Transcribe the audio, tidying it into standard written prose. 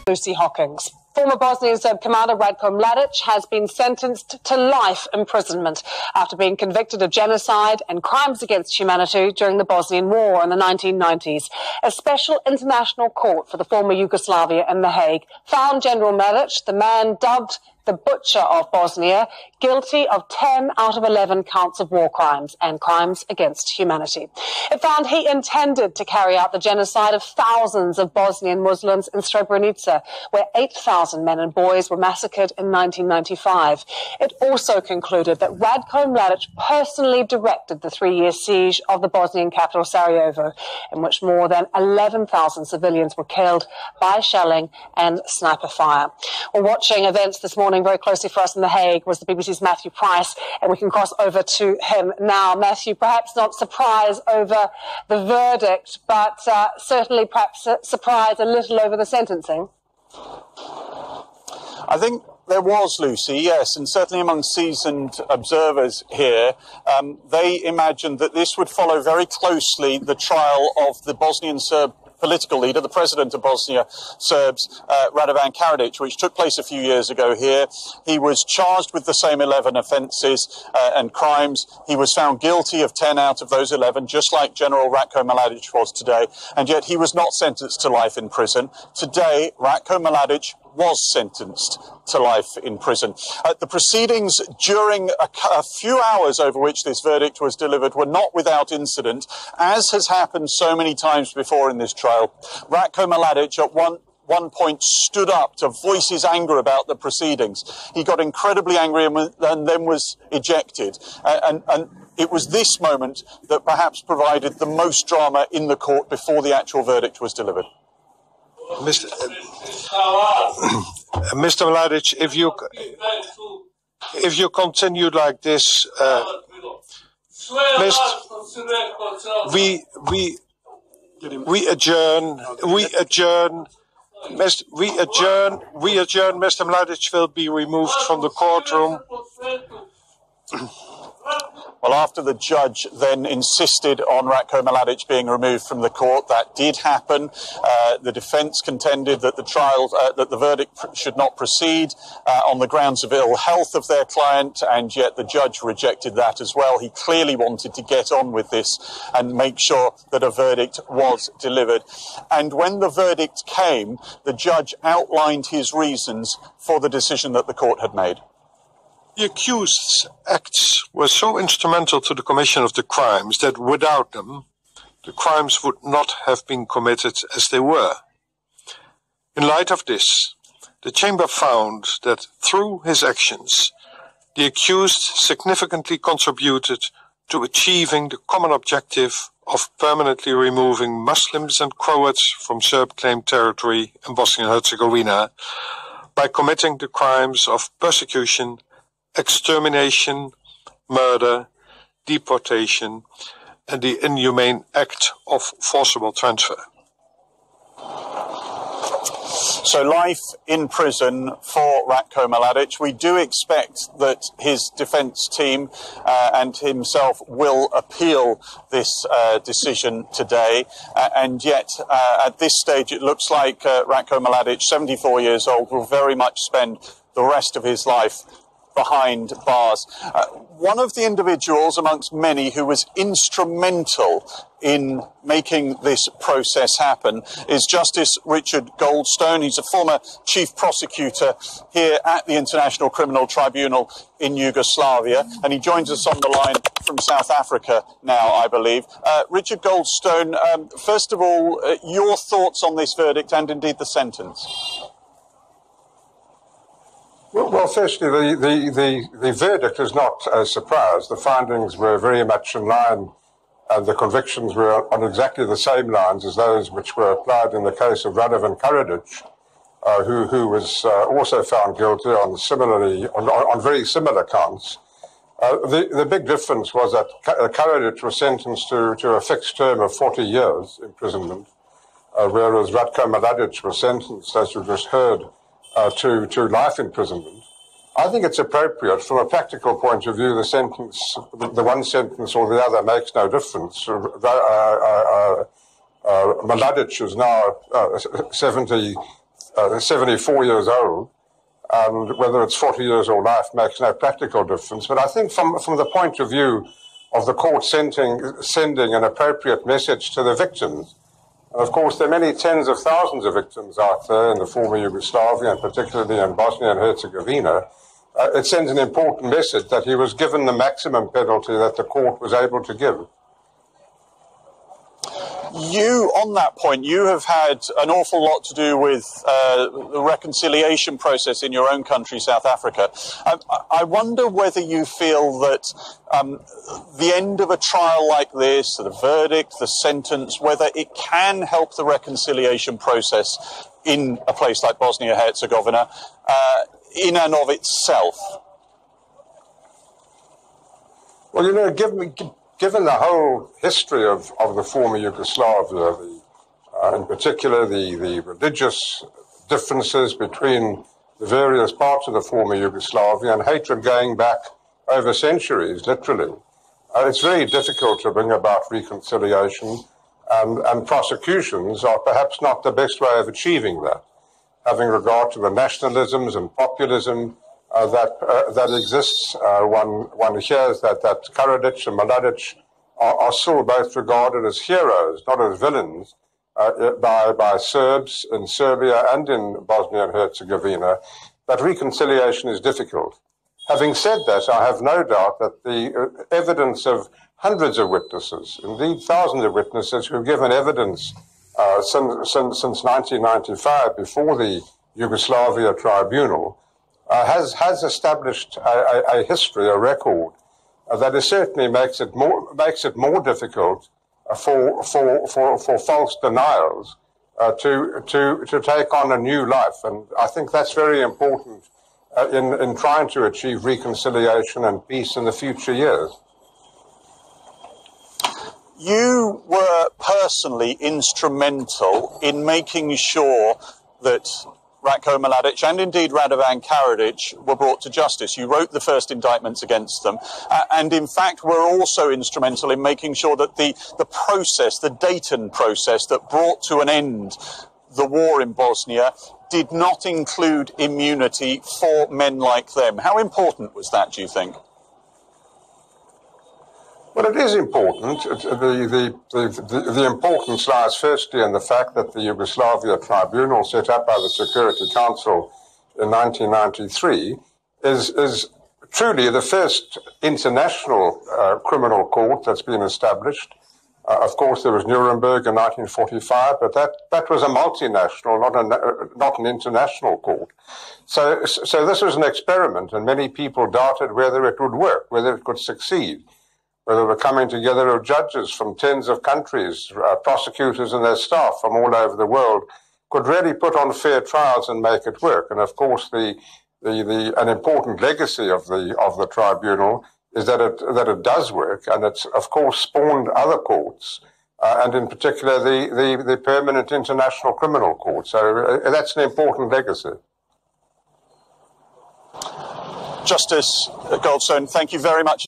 Lucy Hockings. Former Bosnian Serb commander Ratko Mladic has been sentenced to life imprisonment after being convicted of genocide and crimes against humanity during the Bosnian War in the 1990s. A special international court for the former Yugoslavia in The Hague found General Mladic, the man dubbed the Butcher of Bosnia, guilty of 10 out of 11 counts of war crimes and crimes against humanity. It found he intended to carry out the genocide of thousands of Bosnian Muslims in Srebrenica, where 8,000 men and boys were massacred in 1995. It also concluded that Ratko Mladic personally directed the 3-year siege of the Bosnian capital Sarajevo, in which more than 11,000 civilians were killed by shelling and sniper fire. We're watching events this morning very closely for us in The Hague was the BBC's Matthew Price, and we can cross over to him now. Matthew, perhaps not surprise over the verdict, but certainly perhaps surprise a little over the sentencing. I think there was, Lucy, yes, and certainly among seasoned observers here, they imagined that this would follow very closely the trial of the Bosnian Serb political leader, the president of Bosnia Serbs, Radovan Karadzic, which took place a few years ago here. He was charged with the same 11 offences and crimes. He was found guilty of 10 out of those 11, just like General Ratko Mladic was today, and yet he was not sentenced to life in prison. Today, Ratko Mladic was sentenced to life in prison. The proceedings during a few hours over which this verdict was delivered were not without incident, as has happened so many times before in this trial. Ratko Mladic at one point stood up to voice his anger about the proceedings. He got incredibly angry and then was ejected. And it was this moment that perhaps provided the most drama in the court before the actual verdict was delivered. Mr. Mladic, if you continue like this, we adjourn. Mr. Mladic will be removed from the courtroom. Well, after the judge then insisted on Ratko Mladic being removed from the court, that did happen. The defence contended that that the verdict should not proceed on the grounds of ill health of their client, and yet the judge rejected that as well. He clearly wanted to get on with this and make sure that a verdict was delivered. And when the verdict came, the judge outlined his reasons for the decision that the court had made. The accused's acts were so instrumental to the commission of the crimes that without them, the crimes would not have been committed as they were. In light of this, the Chamber found that through his actions, the accused significantly contributed to achieving the common objective of permanently removing Muslims and Croats from Serb-claimed territory in Bosnia and Herzegovina by committing the crimes of persecution, extermination, murder, deportation, and the inhumane act of forcible transfer. So life in prison for Ratko Mladic. We do expect that his defence team and himself will appeal this decision today. And yet, at this stage, it looks like Ratko Mladic, 74 years old, will very much spend the rest of his life behind bars. One of the individuals amongst many who was instrumental in making this process happen is Justice Richard Goldstone. He's a former chief prosecutor here at the International Criminal Tribunal in Yugoslavia, and he joins us on the line from South Africa now, I believe. Richard Goldstone, first of all, your thoughts on this verdict and indeed the sentence? Well, firstly, the verdict is not a surprise. The findings were very much in line, and the convictions were on exactly the same lines as those which were applied in the case of Radovan Karadzic, who was also found guilty on very similar counts. The big difference was that Karadzic was sentenced to a fixed term of 40 years imprisonment, whereas Ratko Mladic was sentenced, as you just heard, to life imprisonment. I think it's appropriate from a practical point of view. The sentence, the one sentence or the other, makes no difference. Mladic is now 70 74 years old, and whether it's 40 years or life makes no practical difference. But I think from the point of view of the court sending an appropriate message to the victims, and of course there are many tens of thousands of victims out there in the former Yugoslavia, and particularly in Bosnia and Herzegovina, it sends an important message that he was given the maximum penalty that the court was able to give. You, on that point, you have had an awful lot to do with the reconciliation process in your own country, South Africa. I wonder whether you feel that the end of a trial like this, the verdict, the sentence, whether it can help the reconciliation process in a place like Bosnia-Herzegovina in and of itself. Well, you know, given the whole history of the former Yugoslavia, in particular the religious differences between the various parts of the former Yugoslavia and hatred going back over centuries, literally, it's very difficult to bring about reconciliation, and prosecutions are perhaps not the best way of achieving that, having regard to the nationalisms and populism that exists. One hears that Karadzic and Mladic are still both regarded as heroes, not as villains, by Serbs in Serbia and in Bosnia and Herzegovina. But reconciliation is difficult. Having said that, I have no doubt that the evidence of hundreds of witnesses, indeed thousands of witnesses who've given evidence since 1995 before the Yugoslavia Tribunal, has established a history, a record that certainly makes it more difficult for false denials to take on a new life, and I think that's very important in trying to achieve reconciliation and peace in the future years. You were personally instrumental in making sure that Ratko Mladic and indeed Radovan Karadzic were brought to justice. You wrote the first indictments against them, and in fact were also instrumental in making sure that the process, the Dayton process that brought to an end the war in Bosnia, did not include immunity for men like them. How important was that, do you think? Well, it is important. The importance lies firstly in the fact that the Yugoslavia Tribunal, set up by the Security Council in 1993, is truly the first international criminal court that's been established. Of course, there was Nuremberg in 1945, but that was a multinational, not an international court. So this was an experiment, and many people doubted whether it would work, whether it could succeed, whether the coming together of judges from tens of countries, prosecutors and their staff from all over the world could really put on fair trials and make it work. And of course, an important legacy of the tribunal is that it does work, and it's of course spawned other courts, and in particular the Permanent International Criminal Court. So that's an important legacy. Justice Goldstone, thank you very much.